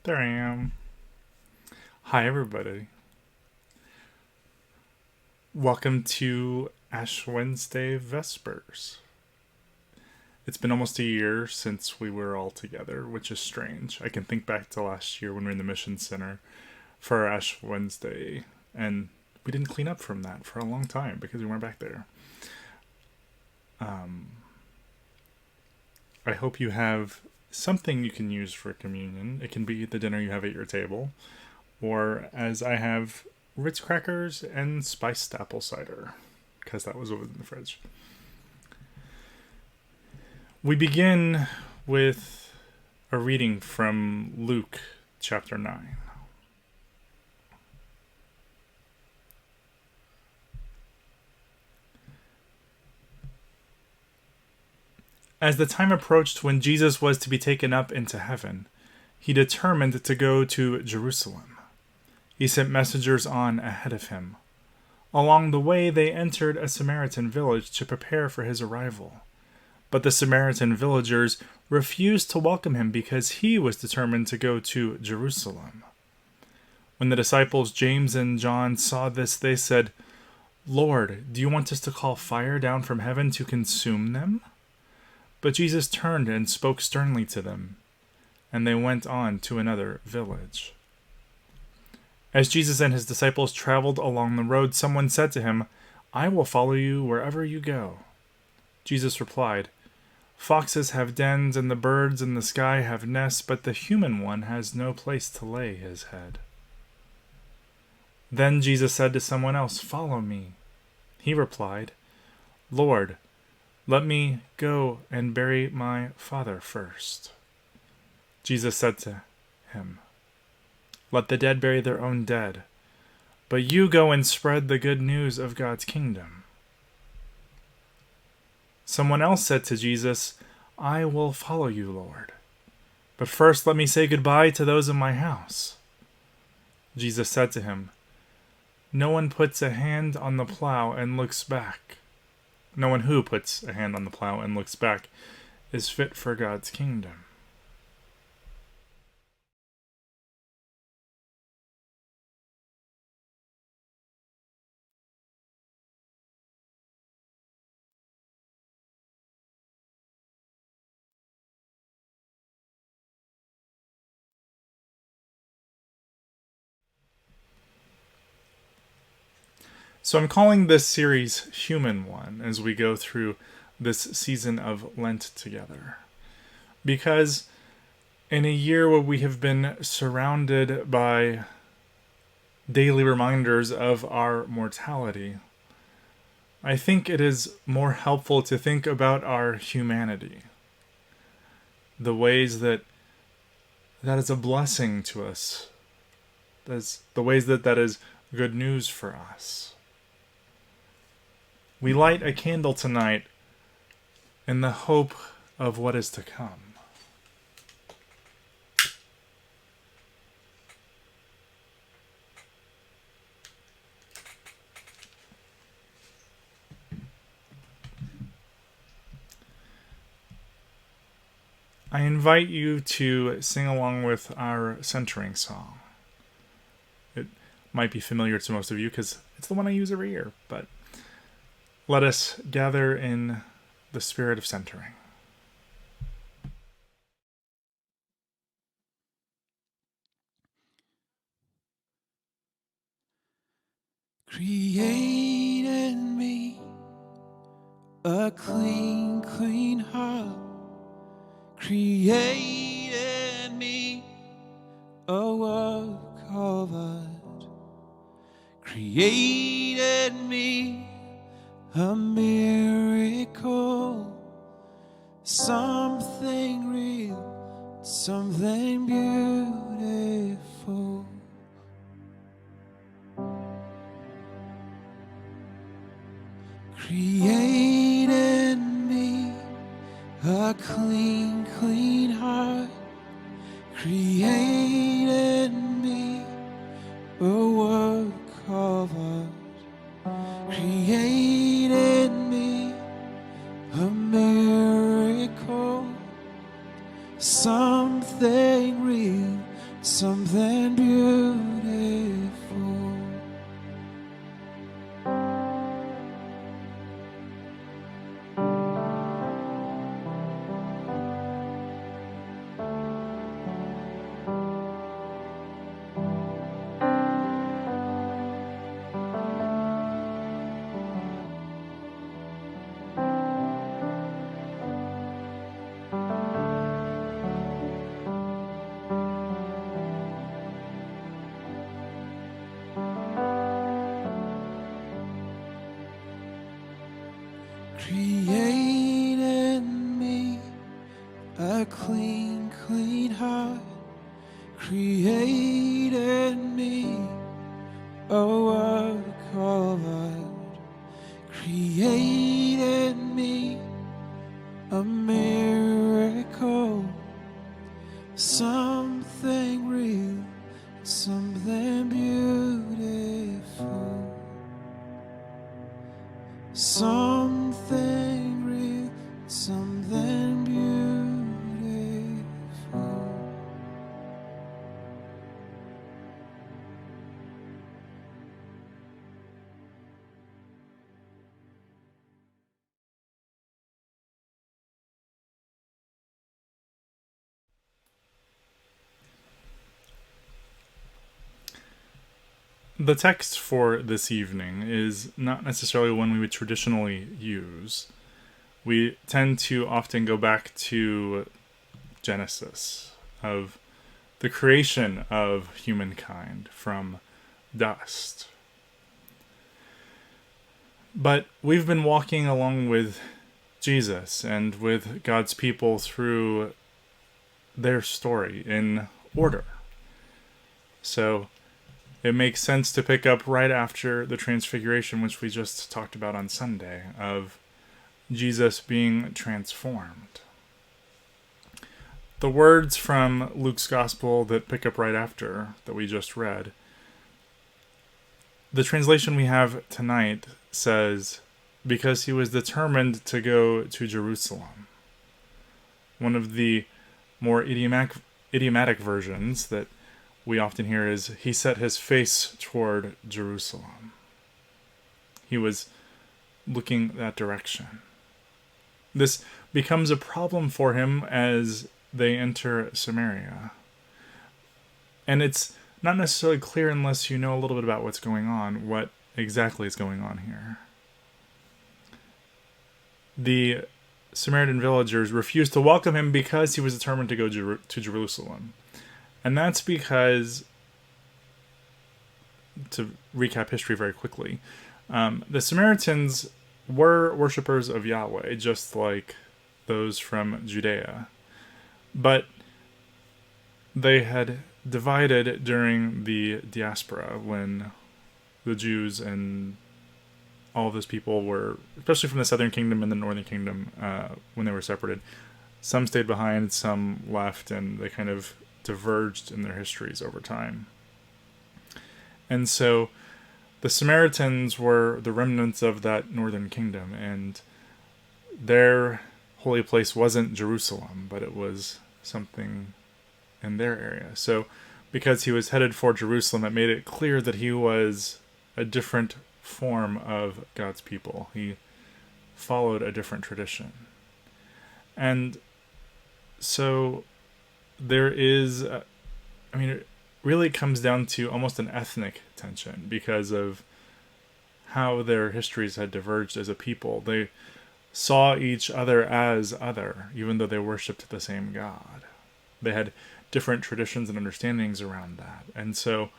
There I am. Hi, everybody. Welcome to Ash Wednesday Vespers. It's been almost a year since we were all together, which is strange. I can think back to last year when we were in the Mission Center for our Ash Wednesday, and we didn't clean up from that for a long time because we weren't back there. I hope you have something you can use for communion. It can be the dinner you have at your table, or as I have, Ritz crackers and spiced apple cider, because that was what was in the fridge. We begin with a reading from Luke chapter 9. As the time approached when Jesus was to be taken up into heaven, he determined to go to Jerusalem. He sent messengers on ahead of him. Along the way, they entered a Samaritan village to prepare for his arrival. But the Samaritan villagers refused to welcome him because he was determined to go to Jerusalem. When the disciples James and John saw this, they said, "Lord, do you want us to call fire down from heaven to consume them?" But Jesus turned and spoke sternly to them, and they went on to another village. As Jesus and his disciples traveled along the road, someone said to him, "I will follow you wherever you go." Jesus replied, "Foxes have dens and the birds in the sky have nests, but the human one has no place to lay his head." Then Jesus said to someone else, "Follow me." He replied, "Lord, let me go and bury my father first." Jesus said to him, "Let the dead bury their own dead, but you go and spread the good news of God's kingdom." Someone else said to Jesus, "I will follow you, Lord, but first let me say goodbye to those in my house." Jesus said to him, "No one puts a hand on the plow and looks back. No one who puts a hand on the plow and looks back is fit for God's kingdom." So I'm calling this series Human One as we go through this season of Lent together. Because in a year where we have been surrounded by daily reminders of our mortality, I think it is more helpful to think about our humanity. The ways that is a blessing to us. The ways that is good news for us. We light a candle tonight in the hope of what is to come. I invite you to sing along with our centering song. It might be familiar to most of you because it's the one I use every year, but let us gather in the spirit of centering. Create in me a clean, clean heart. Create in me a work of art. Create in me a miracle. Something real, something beautiful. Create in me a clean, clean heart. Create in me a work of art. Create in me a miracle. Something real, something beautiful. Create in me a clean, clean heart. Create in me a work of art. Create in me a miracle. Something real, something beautiful. Something real, something beautiful. The text for this evening is not necessarily one we would traditionally use. We tend to often go back to Genesis, of the creation of humankind from dust. But we've been walking along with Jesus and with God's people through their story in order. So it makes sense to pick up right after the Transfiguration, which we just talked about on Sunday, of Jesus being transformed. The words from Luke's Gospel that pick up right after, that we just read, the translation we have tonight says, because he was determined to go to Jerusalem. One of the more idiomatic versions that we often hear is, he set his face toward Jerusalem. He was looking that direction. This becomes a problem for him as they enter Samaria. And it's not necessarily clear unless you know a little bit about what's going on, what exactly is going on here. The Samaritan villagers refused to welcome him because he was determined to go to Jerusalem. And that's because, to recap history very quickly, the Samaritans were worshippers of Yahweh, just like those from Judea. But they had divided during the diaspora, when the Jews and all of those people were, especially from the southern kingdom and the northern kingdom, when they were separated. Some stayed behind, some left, and they kind of diverged in their histories over time. And so the Samaritans were the remnants of that northern kingdom, and their holy place wasn't Jerusalem, but it was something in their area. So because he was headed for Jerusalem, it made it clear that he was a different form of God's people. He followed a different tradition. And so there is, it really comes down to almost an ethnic tension because of how their histories had diverged as a people. They saw each other as other, even though they worshipped the same God. They had different traditions and understandings around that. And so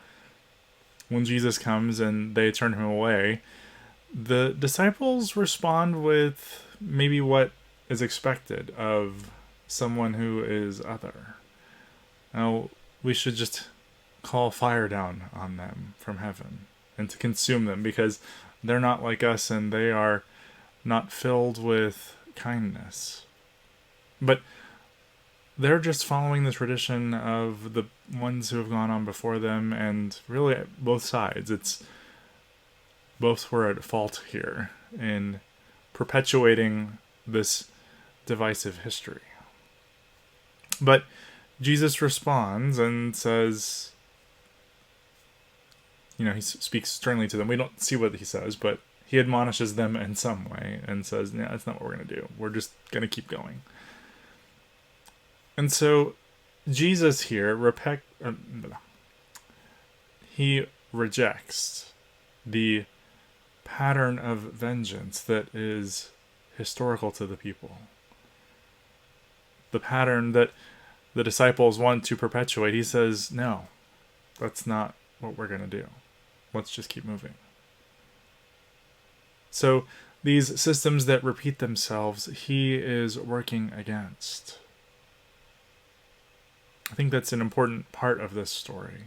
when Jesus comes and they turn him away, the disciples respond with maybe what is expected of someone who is other. Now, we should just call fire down on them from heaven and to consume them, because they're not like us and they are not filled with kindness. But they're just following the tradition of the ones who have gone on before them, and really both sides. Both were at fault here in perpetuating this divisive history. But Jesus responds and says, he speaks sternly to them. We don't see what he says, but he admonishes them in some way and says, "No, that's not what we're going to do. We're just going to keep going." And so Jesus here he rejects the pattern of vengeance that is historical to the people. The pattern that the disciples want to perpetuate. He says, no, that's not what we're going to do. Let's just keep moving. So these systems that repeat themselves, he is working against. I think that's an important part of this story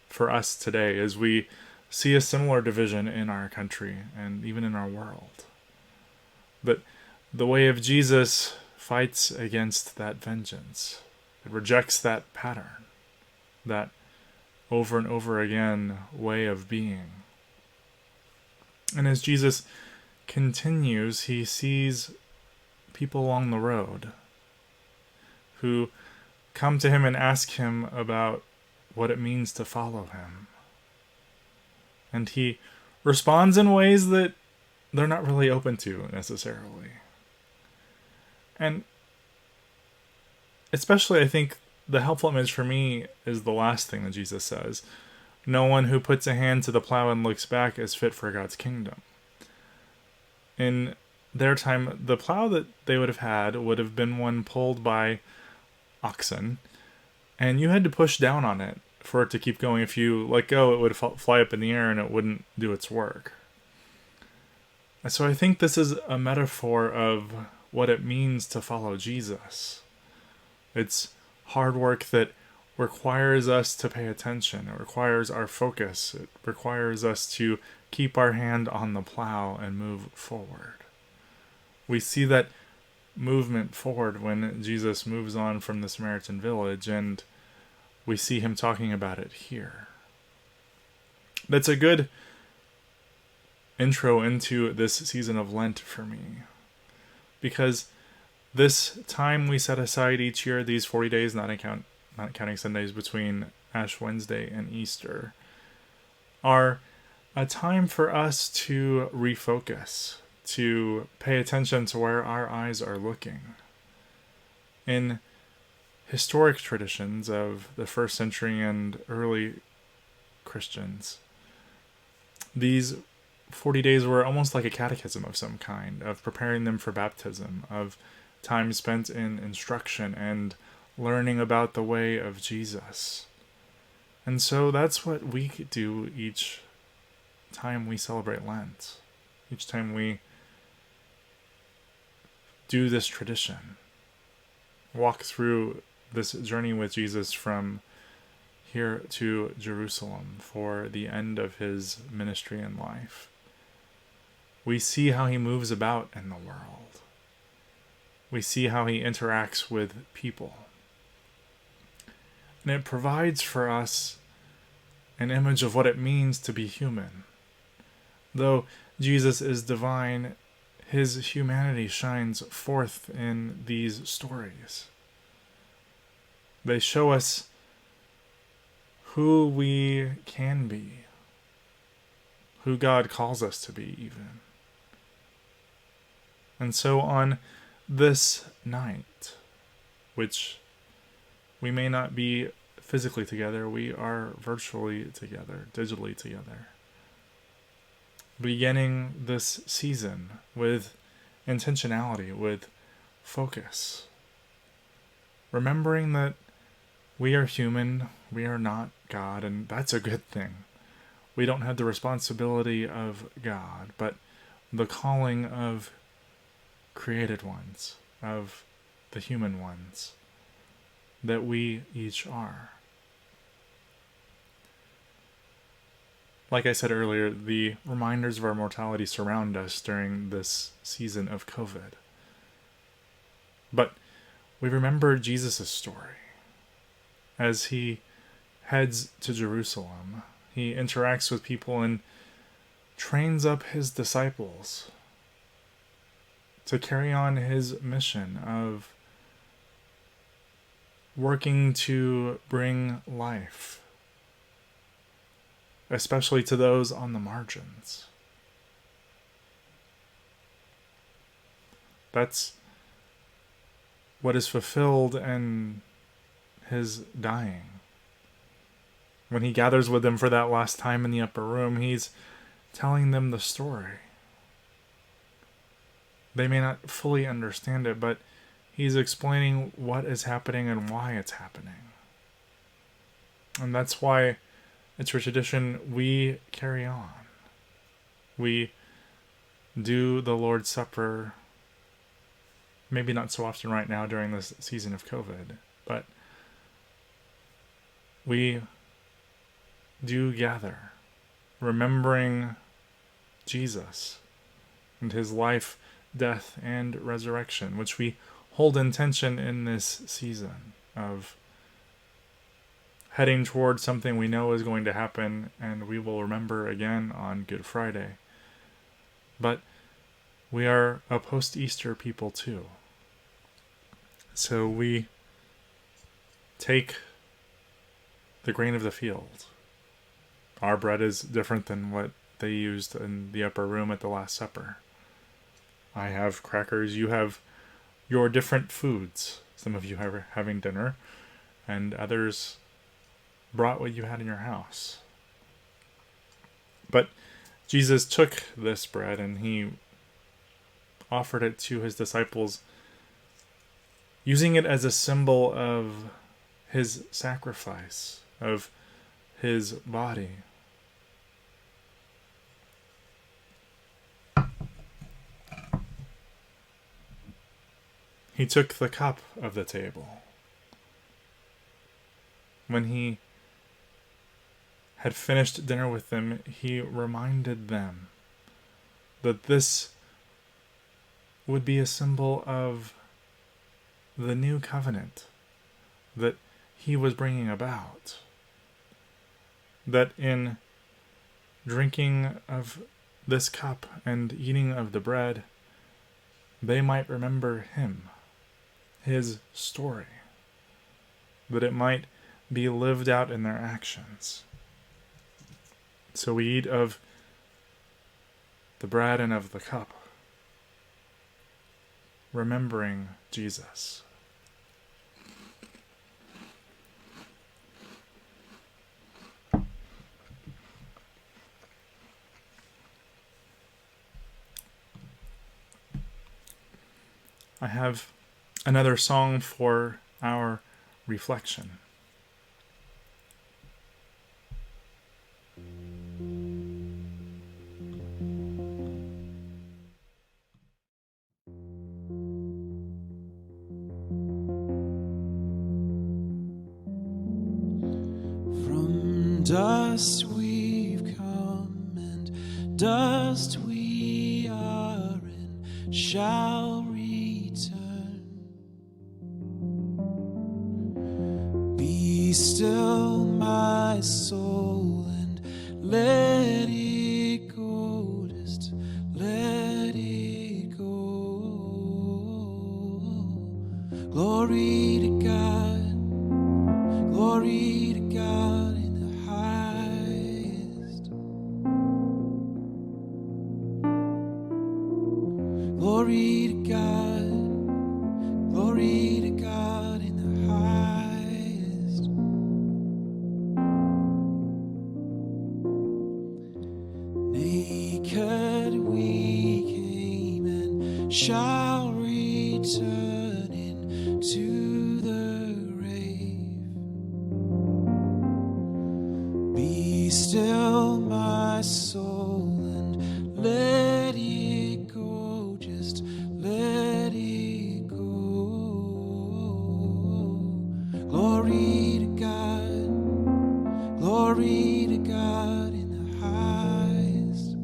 for us today as we see a similar division in our country and even in our world. But the way of Jesus fights against that vengeance. It rejects that pattern, that over and over again way of being. And as Jesus continues, he sees people along the road who come to him and ask him about what it means to follow him. And he responds in ways that they're not really open to necessarily. And especially, I think, the helpful image for me is the last thing that Jesus says. No one who puts a hand to the plow and looks back is fit for God's kingdom. In their time, the plow that they would have been one pulled by oxen, and you had to push down on it for it to keep going. If you let go, it would fly up in the air and it wouldn't do its work. And so I think this is a metaphor of what it means to follow Jesus. It's hard work that requires us to pay attention. It requires our focus. It requires us to keep our hand on the plow and move forward. We see that movement forward when Jesus moves on from the Samaritan village, and we see him talking about it here. That's a good intro into this season of Lent for me, because this time we set aside each year, these 40 days, not counting Sundays between Ash Wednesday and Easter, are a time for us to refocus, to pay attention to where our eyes are looking. In historic traditions of the first century and early Christians, these 40 days were almost like a catechism of some kind, of preparing them for baptism, of time spent in instruction and learning about the way of Jesus. And so that's what we do each time we celebrate Lent, each time we do this tradition, walk through this journey with Jesus from here to Jerusalem for the end of his ministry and life. We see how he moves about in the world. We see how he interacts with people. And it provides for us an image of what it means to be human. Though Jesus is divine, his humanity shines forth in these stories. They show us who we can be, who God calls us to be even. And so on this night, which we may not be physically together, we are virtually together, digitally together, beginning this season with intentionality, with focus, remembering that we are human, we are not God, and that's a good thing. We don't have the responsibility of God, but the calling of created ones, of the human ones, that we each are. Like I said earlier, the reminders of our mortality surround us during this season of COVID. But we remember Jesus' story. As he heads to Jerusalem, he interacts with people and trains up his disciples to carry on his mission of working to bring life, especially to those on the margins. That's what is fulfilled in his dying. When he gathers with them for that last time in the upper room, he's telling them the story. They may not fully understand it, but he's explaining what is happening and why it's happening. And that's why it's a tradition we carry on. We do the Lord's Supper, maybe not so often right now during this season of COVID, but we do gather, remembering Jesus and his life, death, and resurrection, which we hold in tension in this season of heading towards something we know is going to happen and we will remember again on Good Friday. But we are a post-Easter people too. So we take the grain of the field. Our bread is different than what they used in the upper room at the Last Supper. I have crackers, you have your different foods. Some of you are having dinner, and others brought what you had in your house. But Jesus took this bread and he offered it to his disciples, using it as a symbol of his sacrifice, of his body. He took the cup of the table. When he had finished dinner with them, he reminded them that this would be a symbol of the new covenant that he was bringing about. That in drinking of this cup and eating of the bread, they might remember him, his story, that it might be lived out in their actions. So we eat of the bread and of the cup, remembering Jesus. I have another song for our reflection. From dust we've come, and dust we are, and shall return. Be still, my soul, and let it go, just let it go. Glory to God, glory to God in the highest. Glory to God, glory to God in the highest. Naked we came and shall return into the grave. Be still, my soul, and let it go, just let it go. Glory to God, glory to God in the highest.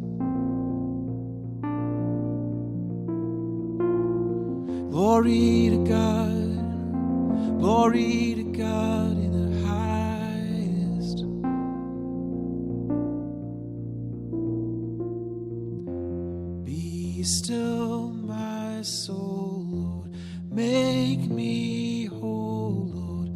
Glory to God, glory to God in the highest. Be still, my soul, Lord, make me whole, Lord,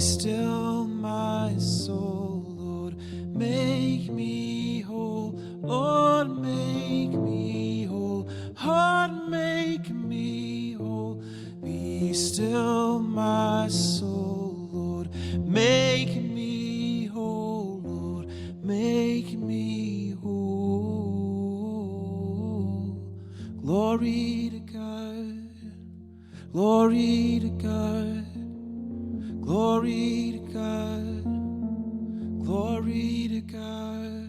still my soul, Lord, make me whole. Lord, make me whole. Heart, make me whole. Be still my soul, Lord, make me whole. Lord, make me whole. Glory to God, glory to God, glory to God, glory to God.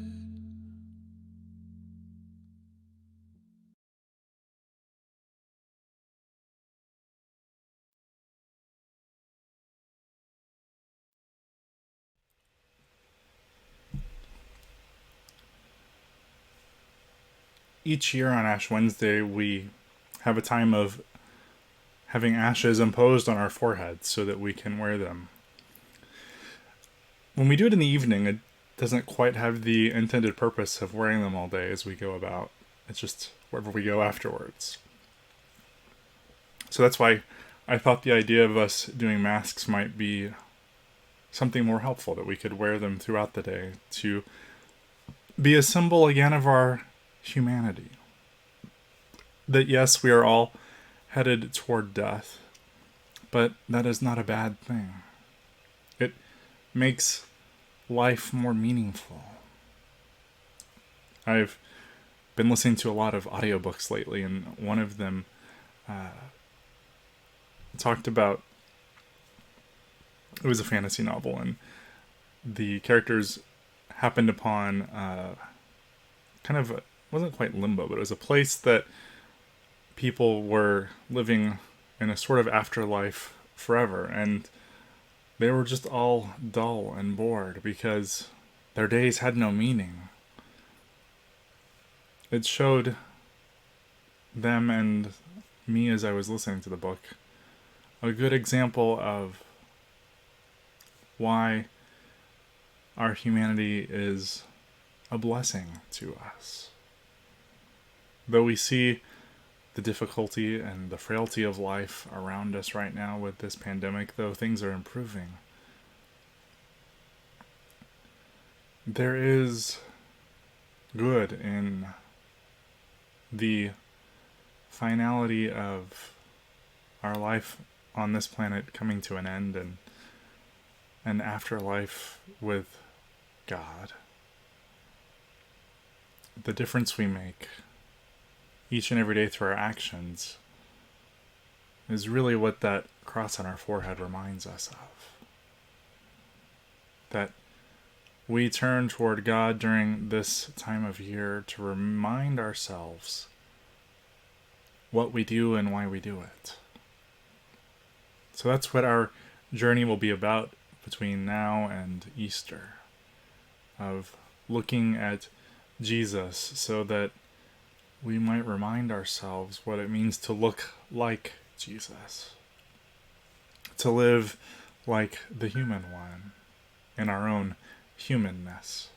Each year on Ash Wednesday, we have a time of having ashes imposed on our foreheads so that we can wear them. When we do it in the evening, it doesn't quite have the intended purpose of wearing them all day as we go about. It's just wherever we go afterwards. So that's why I thought the idea of us doing masks might be something more helpful, that we could wear them throughout the day to be a symbol again of our humanity. That yes, we are all headed toward death, but that is not a bad thing. It makes life more meaningful. I've been listening to a lot of audiobooks lately, and one of them talked about, it was a fantasy novel, and the characters happened upon kind of wasn't quite limbo, but it was a place that people were living in a sort of afterlife forever, and they were just all dull and bored because their days had no meaning. It showed them and me, as I was listening to the book, a good example of why our humanity is a blessing to us. Though we see the difficulty and the frailty of life around us right now with this pandemic, though things are improving, there is good in the finality of our life on this planet coming to an end, and an afterlife with God. The difference we make each and every day through our actions is really what that cross on our forehead reminds us of. That we turn toward God during this time of year to remind ourselves what we do and why we do it. So that's what our journey will be about between now and Easter, of looking at Jesus so that we might remind ourselves what it means to look like Jesus, to live like the human one in our own humanness.